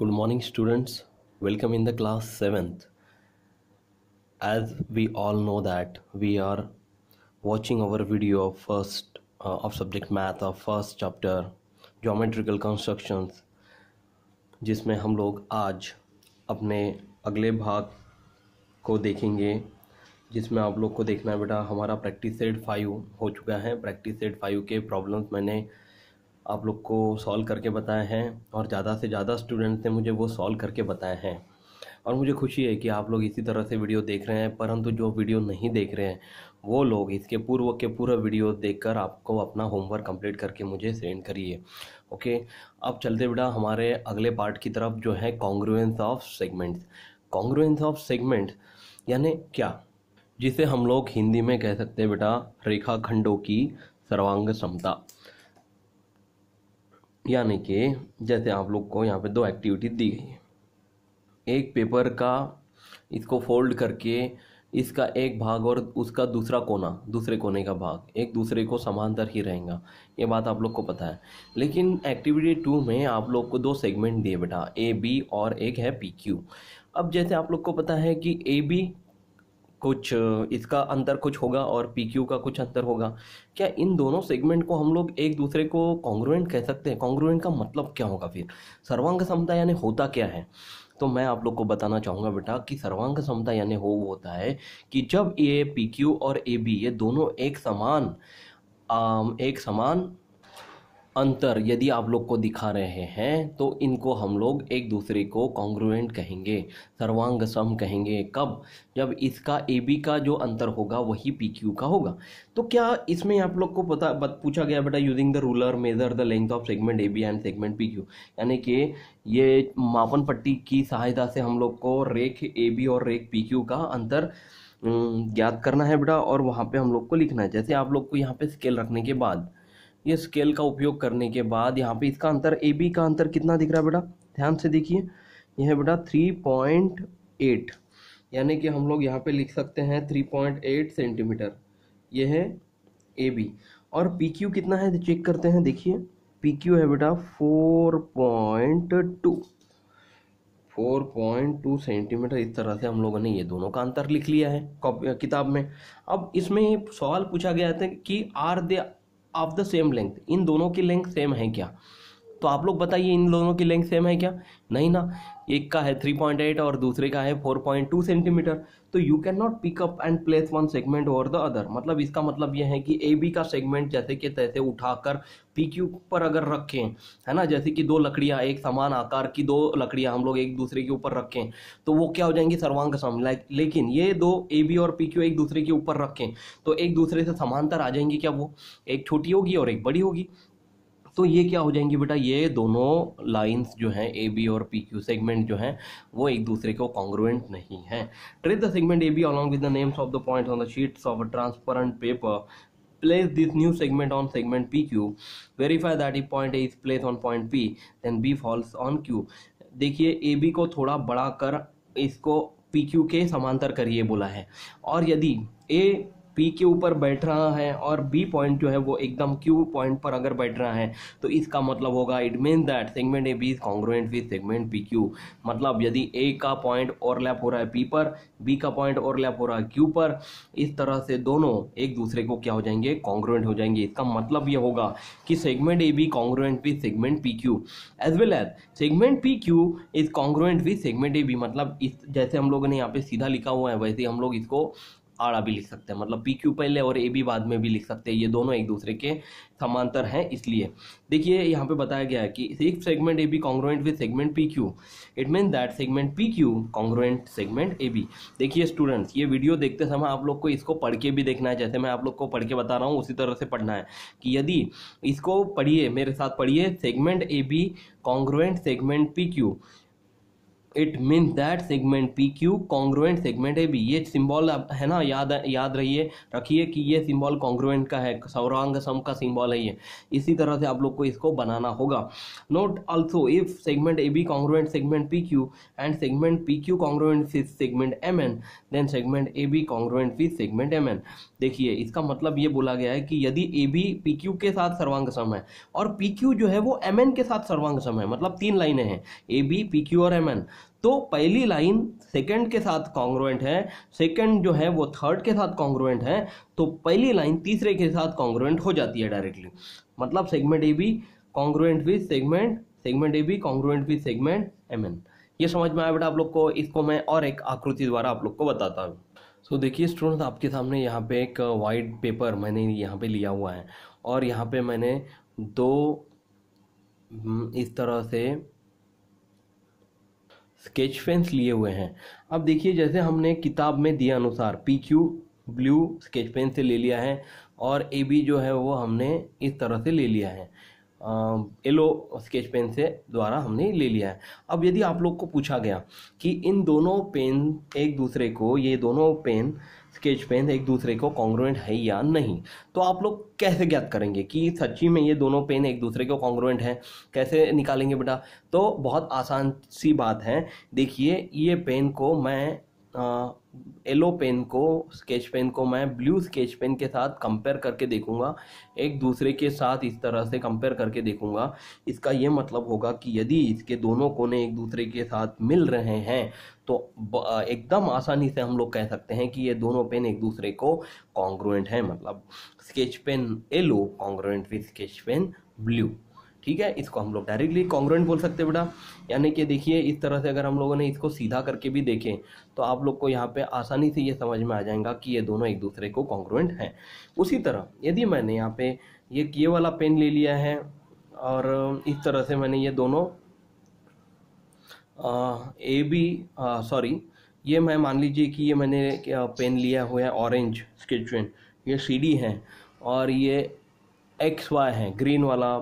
Good morning, students. Welcome in the class 7th. As we all know that we are watching our video of first of subject math of first chapter geometrical constructions, जिसमें हम लोग आज अपने अगले भाग को देखेंगे, जिसमें आप लोग को देखना है बेटा हमारा प्रैक्टिस सेट 5 हो चुका है। प्रैक्टिस सेट 5 के प्रॉब्लम्स मैंने आप लोग को सॉल्व करके बताए हैं और ज़्यादा से ज़्यादा स्टूडेंट्स ने मुझे वो सॉल्व करके बताए हैं और मुझे खुशी है कि आप लोग इसी तरह से वीडियो देख रहे हैं। परंतु जो वीडियो नहीं देख रहे हैं वो लोग इसके पूर्व के पूरा वीडियो देखकर आपको अपना होमवर्क कंप्लीट करके मुझे सेंड करिए। ओके, अब चलते बेटा हमारे अगले पार्ट की तरफ, जो है congruence of segments. Congruence of segment यानी क्या, जिसे हम लोग हिंदी में कह सकते हैं बेटा रेखाखंडों की सर्वांग समता। यानी कि जैसे आप लोग को यहाँ पे दो एक्टिविटी दी गई है, एक पेपर का इसको फोल्ड करके इसका एक भाग और उसका दूसरा कोना, दूसरे कोने का भाग एक दूसरे को समांतर ही रहेगा, ये बात आप लोग को पता है। लेकिन एक्टिविटी 2 में आप लोग को दो सेगमेंट दिए बेटा, ए बी और एक है पी क्यू। अब जैसे आप लोग को पता है कि ए बी कुछ इसका अंतर कुछ होगा और पी क्यू का कुछ अंतर होगा, क्या इन दोनों सेगमेंट को हम लोग एक दूसरे को कॉन्ग्रुएंट कह सकते हैं? कॉन्ग्रुएंट का मतलब क्या होगा फिर? सर्वांग समता यानी होता क्या है? तो मैं आप लोग को बताना चाहूँगा बेटा कि सर्वांग समता यानी वो होता है कि जब ये पी क्यू और ए बी ये दोनों एक समान अंतर यदि आप लोग को दिखा रहे हैं तो इनको हम लोग एक दूसरे को कॉन्ग्रुएंट कहेंगे, सर्वांग सम कहेंगे। कब? जब इसका ए बी का जो अंतर होगा वही पी क्यू का होगा। तो क्या इसमें आप लोग को पूछा गया बेटा using the ruler measure the length of segment A B and segment P Q, यानी कि ये मापन पट्टी की सहायता से हम लोग को रेख ए बी और रेख पी क्यू का अंतर ज्ञात करना है बेटा, और वहाँ पे हम लोग को लिखना है। जैसे आप लोग को यहाँ पे स्केल रखने के बाद, ये स्केल का उपयोग करने के बाद यहाँ पे इसका अंतर ए बी का अंतर कितना दिख रहा है बेटा? ध्यान से देखिए, यह है बेटा 3.8, यानी कि हम लोग यहाँ पे लिख सकते हैं 3.8 सेंटीमीटर, यह है ए बी। और पी क्यू कितना है चेक करते हैं, देखिए पी क्यू है बेटा 4.2 सेंटीमीटर। इस तरह से हम लोगों ने ये दोनों का अंतर लिख लिया है किताब में। अब इसमें सवाल पूछा गया था कि are they of the same length, इन दोनों की लेंथ सेम है क्या? तो आप लोग बताइए इन दोनों की लेंथ सेम है क्या? नहीं ना, एक का है 3.8 और दूसरे का है 4.2 सेंटीमीटर। तो you can not pick up and place one segment over the other. मतलब इसका मतलब यह है कि ए बी का सेगमेंट जैसे कि तैसे उठाकर पी क्यू पर अगर रखें, है ना, जैसे कि दो लकड़ियां, एक समान आकार की दो लकड़ियां हम लोग एक दूसरे के ऊपर रखें तो वो क्या हो जाएंगी? सर्वांग सम। लेकिन ये दो ए बी और पी क्यू एक दूसरे के ऊपर रखें तो एक दूसरे से समांतर आ जाएंगी क्या? वो एक छोटी होगी और एक बड़ी होगी, तो ये क्या हो जाएंगी बेटा? ये दोनों लाइंस जो हैं ए बी और पी क्यू सेगमेंट जो हैं वो एक दूसरे को कॉन्ग्रुएंट नहीं है। Trace the segment A B along with the names of the points on the sheets of a transparent paper. Place this new segment on segment PQ. Verify that if point A is placed on point P, then B falls on Q. देखिए A B को थोड़ा बढ़ा कर इसको P Q के समांतर करिए बोला है, और यदि ए पी के ऊपर बैठ रहा है और बी पॉइंट जो है वो एकदम क्यू पॉइंट पर अगर बैठ रहा है तो इसका मतलब होगा it means that segment A B is congruent with segment P Q. मतलब यदि ए का पॉइंट ओवरलैप हो रहा है पी पर, बी का पॉइंट ओवरलैप हो रहा है क्यू पर, इस तरह से दोनों एक दूसरे को क्या हो जाएंगे? कॉन्ग्रुएंट हो जाएंगे। इसका मतलब ये होगा कि segment A B congruent with segment P Q as well as segment P Q is congruent with segment A B. मतलब इस जैसे हम लोगों ने यहाँ पे सीधा लिखा हुआ है वैसे हम लोग इसको आड़ा भी लिख सकते हैं, मतलब पी क्यू पहले और ए बी बाद में भी लिख सकते हैं। ये दोनों एक दूसरे के समांतर हैं। इसलिए देखिए यहाँ पे बताया गया है कि if segment A B congruent with segment P Q, it mean that segment P Q congruent segment A B. देखिए स्टूडेंट्स, ये वीडियो देखते समय आप लोग को इसको पढ़ के भी देखना है, जैसे मैं आप लोग को पढ़ के बता रहा हूँ उसी तरह से पढ़ना है कि यदि इसको पढ़िए, मेरे साथ पढ़िए, segment A B congruent segment P Q, it means that segment P Q congruent segment A B. ये सिंबल है ना, याद रखिए कि ये सिंबल कॉन्ग्रुएंट का है, सर्वांग सम का सिंबल है ये। इसी तरह से आप लोग को इसको बनाना होगा। Note also if segment A B congruent segment P Q and segment P Q congruent with segment M N, then segment A B congruent with segment M N. देखिए इसका मतलब ये बोला गया है कि यदि ए बी पी क्यू के साथ सर्वांग सम है और पी क्यू जो है वो एम एन के साथ सर्वांग सम है, मतलब 3 लाइनें हैं ए बी पी क्यू और एम एन, तो पहली लाइन सेकंड के साथ कॉन्ग्रुएंट है, सेकंड जो है वो थर्ड के साथ कॉन्ग्रुएंट है, तो पहली लाइन तीसरे के साथ कॉन्ग्रुएंट हो जाती है डायरेक्टली। मतलब segment A B congruent with segment A B congruent with segment M N. ये समझ में आया बेटा आप लोग को? इसको मैं और एक आकृति द्वारा आप लोग को बताता हूँ। सो देखिए स्टूडेंट्स, आपके सामने यहाँ पे एक वाइट पेपर मैंने यहाँ पे लिया हुआ है और यहाँ पे मैंने 2 इस तरह से स्केच पेन्स लिए हुए हैं। अब देखिए जैसे हमने किताब में दिए अनुसार P Q blue sketch pen से ले लिया है और ए बी जो है वो हमने इस तरह से ले लिया है, येलो स्केच पेन से द्वारा हमने ले लिया है। अब यदि आप लोग को पूछा गया कि इन दोनों पेन एक दूसरे को, ये दोनों पेन स्केच पेन एक दूसरे को कॉन्ग्रुएंट है या नहीं, तो आप लोग कैसे ज्ञात करेंगे कि सच्ची में ये दोनों पेन एक दूसरे को कॉन्ग्रुएंट है? कैसे निकालेंगे बेटा? तो बहुत आसान सी बात है। देखिए ये पेन को मैं येलो पेन को, स्केच पेन को मैं ब्लू स्केच पेन के साथ कंपेयर करके देखूंगा, एक दूसरे के साथ इस तरह से कंपेयर करके देखूंगा। इसका ये मतलब होगा कि यदि इसके दोनों कोने एक दूसरे के साथ मिल रहे हैं तो एकदम आसानी से हम लोग कह सकते हैं कि ये दोनों पेन एक दूसरे को कॉन्ग्रुएंट हैं। मतलब sketch pen yellow congruent with sketch pen blue. ठीक है, इसको हम लोग डायरेक्टली कॉन्ग्रुएंट बोल सकते हैं बेटा। यानी कि देखिए इस तरह से अगर हम लोगों ने इसको सीधा करके भी देखें तो आप लोग को यहाँ पे आसानी से ये समझ में आ जाएगा कि ये दोनों एक दूसरे को कॉन्ग्रुएंट हैं। उसी तरह यदि मैंने यहाँ पे ये वाला पेन ले लिया है और इस तरह से मैंने ये दोनों ये मैं मान लीजिए कि ये मैंने पेन लिया हुआ है ऑरेंज स्केच पेन, ये CD है और ये XY है, ग्रीन वाला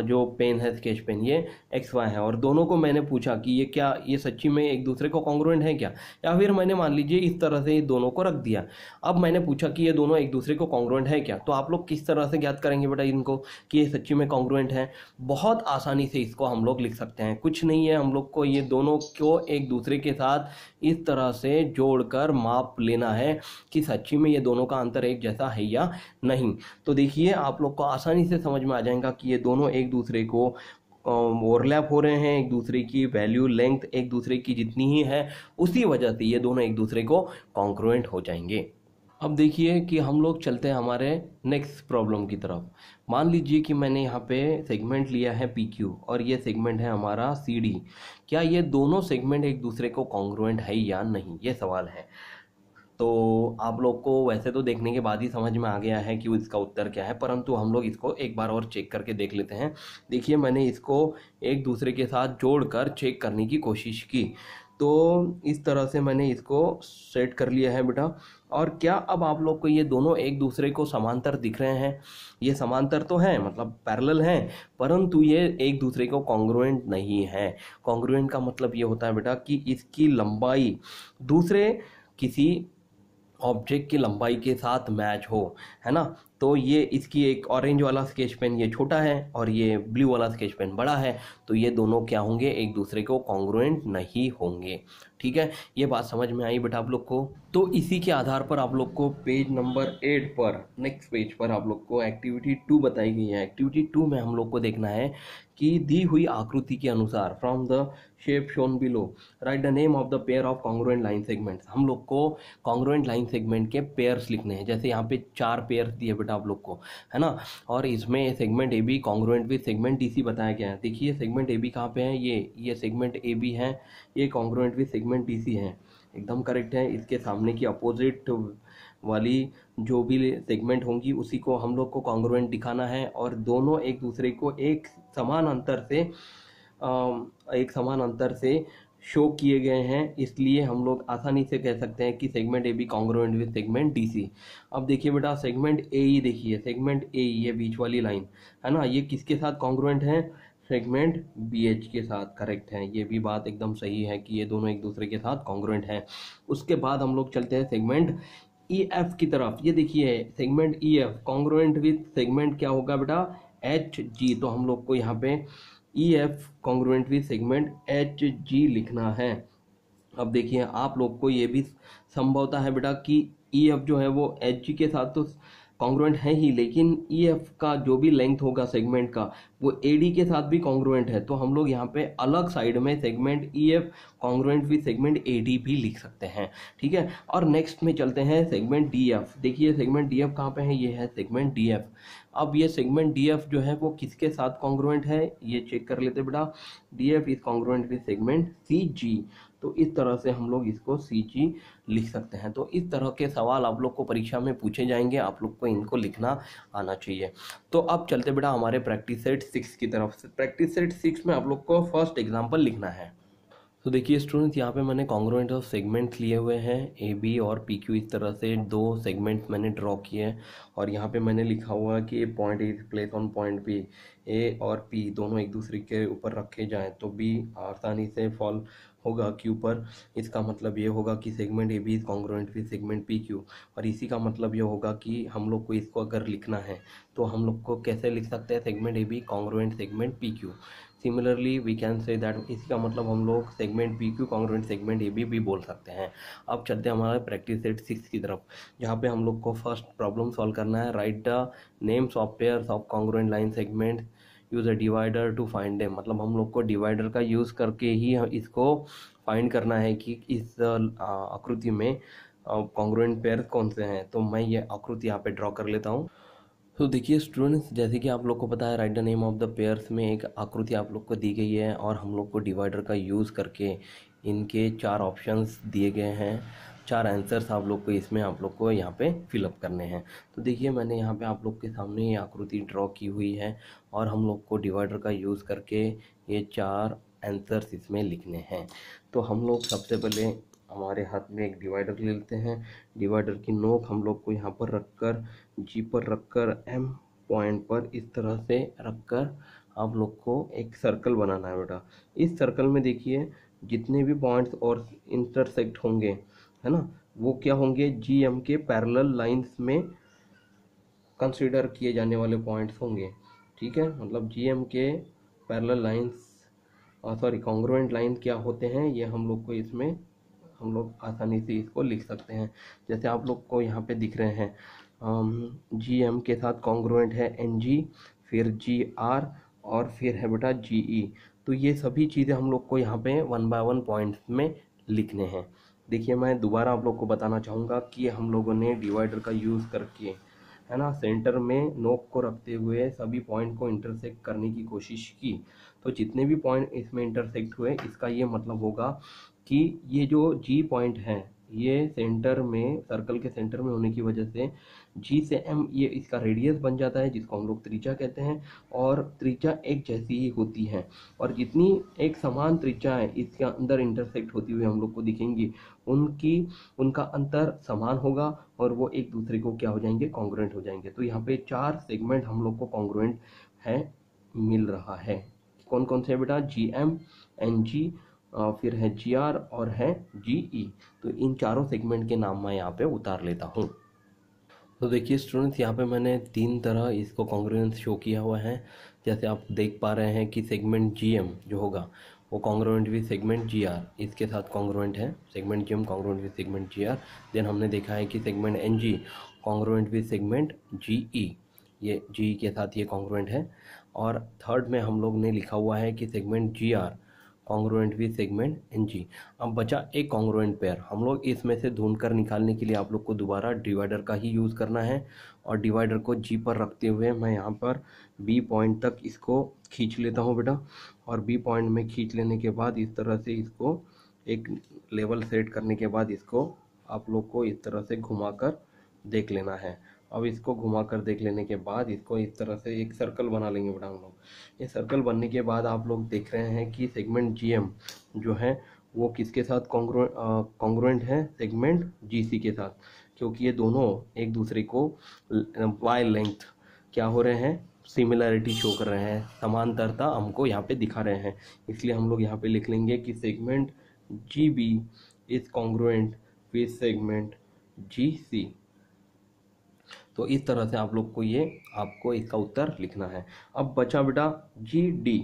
जो पेन है स्केच पेन ये XY है, और दोनों को मैंने पूछा कि ये क्या, ये सच्ची में एक दूसरे को कॉन्ग्रुएंट है क्या? या फिर मैंने मान लीजिए इस तरह से दोनों को रख दिया। अब मैंने पूछा कि ये दोनों एक दूसरे को कॉन्ग्रुएंट है क्या? तो आप लोग किस तरह से ज्ञात करेंगे बेटा इनको कि ये सच्ची में कॉन्ग्रुएंट है? बहुत आसानी से इसको हम लोग लिख सकते हैं। कुछ नहीं है, हम लोग को ये दोनों को एक दूसरे के साथ इस तरह से जोड़कर माप लेना है कि सच्ची में ये दोनों का अंतर एक जैसा है या नहीं। तो देखिए आप लोग को आसानी से समझ में आ जाएगा कि ये दोनों एक दूसरे को ओवरलैप हो रहे हैं, एक दूसरे की वैल्यू लेंथ एक दूसरे की जितनी ही है, उसी वजह से ये दोनों एक दूसरे को कॉन्ग्रुएंट हो जाएंगे। अब देखिए कि हम लोग चलते हैं हमारे नेक्स्ट प्रॉब्लम की तरफ। मान लीजिए कि मैंने यहाँ पे सेगमेंट लिया है PQ और ये सेगमेंट है हमारा CD। क्या ये दोनों सेगमेंट एक दूसरे को कॉन्ग्रुएंट है या नहीं, ये सवाल है। तो आप लोग को वैसे तो देखने के बाद ही समझ में आ गया है कि इसका उत्तर क्या है, परंतु हम लोग इसको एक बार और चेक करके देख लेते हैं। देखिए मैंने इसको एक दूसरे के साथ जोड़कर चेक करने की कोशिश की, तो इस तरह से मैंने इसको सेट कर लिया है बेटा। और क्या अब आप लोग को ये दोनों एक दूसरे को समांतर दिख रहे हैं? ये समांतर तो हैं, मतलब पैरेलल हैं, परंतु ये एक दूसरे को कॉन्ग्रुएंट नहीं है। कॉन्ग्रुएंट का मतलब ये होता है बेटा कि इसकी लंबाई दूसरे किसी ऑब्जेक्ट की लंबाई के साथ मैच हो, है ना। तो ये इसकी एक ऑरेंज वाला स्केच पेन ये छोटा है और ये ब्लू वाला स्केच पेन बड़ा है, तो ये दोनों क्या होंगे, एक दूसरे को कॉन्ग्रुएंट नहीं होंगे। ठीक है, ये बात समझ में आई बेटा आप लोग को। तो इसी के आधार पर आप लोग को पेज नंबर 8 पर, नेक्स्ट पेज पर आप लोग को एक्टिविटी 2 बताई गई है। एक्टिविटी 2 में हम लोग को देखना है कि दी हुई आकृति के अनुसार from the shape shown below right the name of the pair of congruent line segments. हम लोग को कॉन्ग्रुएंट लाइन सेगमेंट के पेयर्स लिखने हैं। जैसे यहाँ पे 4 पेयर्स दिए बेटा आप लोग को, है ना, और इसमें segment AB congruent with segment DC बताया गया है। देखिए सेगमेंट AB कहाँ पे है, ये सेगमेंट AB है, ये कॉन्ग्रुएंट विद सेगमेंट DC है, एकदम करेक्ट है। इसके सामने की अपोजिट वाली जो भी सेगमेंट होंगी उसी को हम लोग को कॉन्ग्रुएंट दिखाना है, और दोनों एक दूसरे को एक समान अंतर से शो किए गए हैं, इसलिए हम लोग आसानी से कह सकते हैं कि segment AB congruent with segment DC। अब देखिए बेटा सेगमेंट AE, देखिए सेगमेंट AE ये बीच वाली लाइन है ना, ये किसके साथ कॉन्ग्रुएंट है, सेगमेंट बी एच के साथ करेक्ट है, ये भी बात एकदम सही है कि ये दोनों एक दूसरे के साथ कॉन्ग्रुएंट हैं। उसके बाद हम लोग चलते हैं सेगमेंट ई एफ की तरफ। ये देखिए segment E F congruent with segment क्या होगा बेटा, एच जी। तो हम लोग को यहाँ पे E F congruent with segment H G लिखना है। अब देखिए आप लोग को ये भी संभवता है बेटा कि ई एफ जो है वो एच जी के साथ तो कॉन्ग्रुएंट है ही, लेकिन ई एफ का जो भी लेंथ होगा सेगमेंट का वो ए डी के साथ भी कॉन्ग्रुएंट है। तो हम लोग यहाँ पे अलग साइड में segment E F congruent with segment A D भी लिख सकते हैं, ठीक है। और नेक्स्ट में चलते हैं सेगमेंट डी एफ। देखिए सेगमेंट डी एफ कहाँ पे है, ये है सेगमेंट डी एफ। अब ये सेगमेंट डी एफ जो है वो किसके साथ कॉन्ग्रुएंट है, ये चेक कर लेते बेटा। D F is congruent with segment C G. तो इस तरह से हम लोग इसको सी जी लिख सकते हैं। तो इस तरह के सवाल आप लोग को परीक्षा में पूछे जाएंगे, आप लोग को इनको लिखना आना चाहिए। तो अब चलते बेटा हमारे प्रैक्टिस सेट 6 की तरफ से। प्रैक्टिस सेट 6 में आप लोग को फर्स्ट एग्जाम्पल लिखना है। तो देखिए स्टूडेंट्स यहाँ पे मैंने कॉन्ग्रुएंट ऑफ सेगमेंट लिए हुए हैं ए बी और पी क्यू। इस तरह से दो सेगमेंट मैंने ड्रॉ किए हैं और यहाँ पे मैंने लिखा हुआ है कि A point is place on point B. A और पी दोनों एक दूसरे के ऊपर रखे जाएं तो बी आसानी से फॉल होगा क्यू पर। इसका मतलब ये होगा कि segment A B is congruent with segment P Q. और इसी का मतलब ये होगा कि हम लोग को इसको अगर लिखना है तो हम लोग को कैसे लिख सकते हैं, segment A B congruent segment P Q. Similarly we can say that, इसी का मतलब हम लोग segment P Q congruent segment A B भी बोल सकते हैं। अब चलते हैं हमारे प्रैक्टिस सेट 6 की तरफ, जहाँ पे हम लोग को फर्स्ट प्रॉब्लम सॉल्व करना है। Write the names of pairs of congruent line segment, use a divider to find them. मतलब हम लोग को डिवाइडर का यूज़ करके ही इसको फाइंड करना है कि इस आकृति में कॉन्ग्रुएंट पेयर कौन से हैं। तो मैं ये आकृति यहाँ पे ड्रॉ कर लेता हूँ। तो देखिए स्टूडेंट्स, जैसे कि आप लोग को पता है write the name of the pairs में एक आकृति आप लोग को दी गई है और हम लोग को डिवाइडर का यूज़ करके इनके 4 ऑप्शंस दिए गए हैं, 4 आंसर्स आप लोग को इसमें आप लोग को यहाँ पे फिलअप करने हैं। तो देखिए मैंने यहाँ पे आप लोग के सामने ये आकृति ड्रॉ की हुई है और हम लोग को डिवाइडर का यूज़ करके ये 4 आंसर्स इसमें लिखने हैं। तो हम लोग सबसे पहले हमारे हाथ में एक डिवाइडर ले लेते हैं। डिवाइडर की नोक हम लोग को यहाँ पर रखकर जी पर रखकर एम पॉइंट पर इस तरह से रखकर आप लोग को एक सर्कल बनाना है बेटा। इस सर्कल में देखिए जितने भी पॉइंट्स और इंटरसेक्ट होंगे, है ना, वो क्या होंगे, जी एम के पैरेलल लाइंस में कंसीडर किए जाने वाले पॉइंट्स होंगे, ठीक है। मतलब जी एम के पैरेलल लाइंस कॉन्ग्रुएंट लाइन क्या होते हैं, ये हम लोग को इसमें हम लोग आसानी से इसको लिख सकते हैं। जैसे आप लोग को यहाँ पे दिख रहे हैं जी एम के साथ कॉन्ग्रुएंट है एन जी, फिर जी आर और फिर है बेटा जी ई। तो ये सभी चीज़ें हम लोग को यहाँ पे 1 बाय 1 पॉइंट्स में लिखने हैं। देखिए मैं दोबारा आप लोग को बताना चाहूँगा कि हम लोगों ने डिवाइडर का यूज़ करके, है ना, सेंटर में नोक को रखते हुए सभी पॉइंट को इंटरसेक्ट करने की कोशिश की। तो जितने भी पॉइंट इसमें इंटरसेक्ट हुए इसका ये मतलब होगा कि ये जो जी पॉइंट है ये सेंटर में, सर्कल के सेंटर में होने की वजह से जी से एम ये इसका रेडियस बन जाता है, जिसको हम लोग त्रिज्या कहते हैं। और त्रिज्या एक जैसी ही होती है और जितनी एक समान त्रिज्याएं इसके अंदर इंटरसेक्ट होती हुई हम लोग को दिखेंगी उनका अंतर समान होगा और वो एक दूसरे को क्या हो जाएंगे, कॉन्ग्रुएंट हो जाएंगे। तो यहाँ पे 4 सेगमेंट हम लोग को कॉन्ग्रुएंट है मिल रहा है। कौन कौन से बेटा, जी एम, एन जी, फिर है जी आर और है जी ई। तो इन चारों सेगमेंट के नाम मैं यहाँ पे उतार लेता हूँ। तो देखिए स्टूडेंट्स, यहाँ पे मैंने 3 तरह इसको कॉन्ग्रुएंस शो किया हुआ है। जैसे आप देख पा रहे हैं कि सेगमेंट जी एम जो होगा वो congruent with segment G R, इसके साथ कॉन्ग्रुएंट है। Segment G M congruent with segment G R. Then हमने देखा है कि segment N G congruent with segment G E, ये जी के साथ ये कॉन्ग्रुएंट है। और थर्ड में हम लोग ने लिखा हुआ है कि segment G R congruent with segment N G. अब बचा एक कॉन्ग्रुएंट पेयर, हम लोग इसमें से ढूंढ कर निकालने के लिए आप लोग को दोबारा डिवाइडर का ही यूज़ करना है। और डिवाइडर को जी पर रखते हुए मैं यहाँ पर बी पॉइंट तक इसको खींच लेता हूँ बेटा। और बी पॉइंट में खींच लेने के बाद इस तरह से इसको एक लेवल सेट करने के बाद इसको आप लोग को इस तरह से घुमाकर देख लेना है। अब इसको घुमाकर देख लेने के बाद इसको इस तरह से एक सर्कल बना लेंगे बेटा हम लोग। ये सर्कल बनने के बाद आप लोग देख रहे हैं कि सेगमेंट जीएम जो है वो किसके साथ कॉन्ग्रुएंट है, सेगमेंट जीसी के साथ, क्योंकि ये दोनों एक दूसरे को वाई लेंथ क्या हो रहे हैं, सिमिलरिटी शो कर रहे हैं, समांतरता हमको यहाँ पे दिखा रहे हैं। इसलिए हम लोग यहाँ पे लिख लेंगे कि segment G B is congruent with segment G C. तो इस तरह से आप लोग को ये आपको इसका उत्तर लिखना है। अब बचा बेटा जी डी।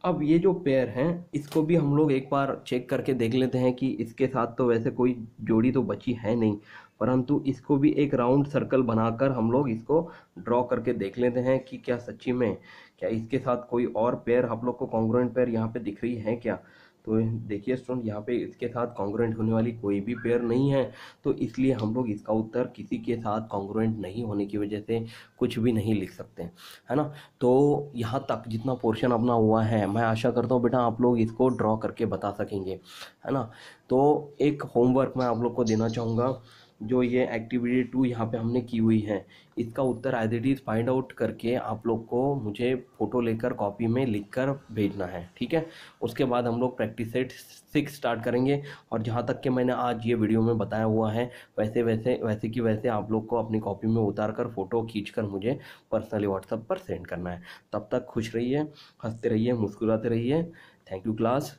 अब ये जो पेयर हैं इसको भी हम लोग एक बार चेक करके देख लेते हैं कि इसके साथ तो वैसे कोई जोड़ी तो बची है नहीं, परंतु इसको भी एक राउंड सर्कल बनाकर हम लोग इसको ड्रॉ करके देख लेते हैं कि क्या सच्ची में क्या इसके साथ कोई और पेयर आप लोग को कॉन्ग्रुएंट पेयर यहाँ पे दिख रही है क्या। तो देखिए स्टूडेंट, यहाँ पे इसके साथ कॉन्ग्रुएंट होने वाली कोई भी पेयर नहीं है, तो इसलिए हम लोग इसका उत्तर किसी के साथ कॉन्ग्रुएंट नहीं होने की वजह से कुछ भी नहीं लिख सकते, है ना। तो यहाँ तक जितना पोर्शन अपना हुआ है, मैं आशा करता हूँ बेटा आप लोग इसको ड्रॉ करके बता सकेंगे, है ना। तो एक होमवर्क मैं आप लोग को देना चाहूँगा, जो ये एक्टिविटी 2 यहाँ पे हमने की हुई है, इसका उत्तर as it is find out करके आप लोग को मुझे फ़ोटो लेकर कॉपी में लिखकर भेजना है, ठीक है। उसके बाद हम लोग प्रैक्टिस सेट 6 स्टार्ट करेंगे, और जहाँ तक कि मैंने आज ये वीडियो में बताया हुआ है वैसे की वैसे आप लोग को अपनी कॉपी में उतार कर फ़ोटो खींचकर मुझे पर्सनली व्हाट्सएप पर सेंड करना है। तब तक खुश रहिए, हंसते रहिए, मुस्कुराते रहिए। Thank you class,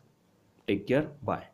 take care, bye.